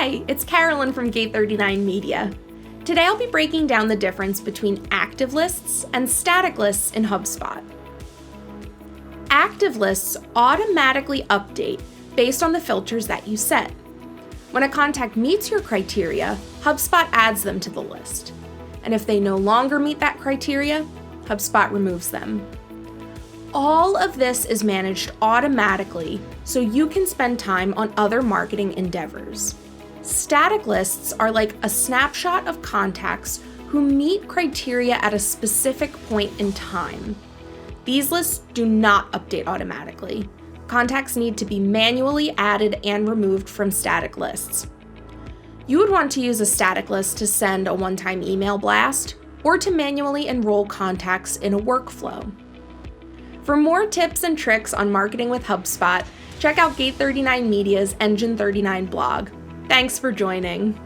Hi, it's Carolyn from Gate 39 Media. Today I'll be breaking down the difference between active lists and static lists in HubSpot. Active lists automatically update based on the filters that you set. When a contact meets your criteria, HubSpot adds them to the list. And if they no longer meet that criteria, HubSpot removes them. All of this is managed automatically so you can spend time on other marketing endeavors. Static lists are like a snapshot of contacts who meet criteria at a specific point in time. These lists do not update automatically. Contacts need to be manually added and removed from static lists. You would want to use a static list to send a one-time email blast or to manually enroll contacts in a workflow. For more tips and tricks on marketing with HubSpot, check out Gate 39 Media's Engine 39 blog. Thanks for joining.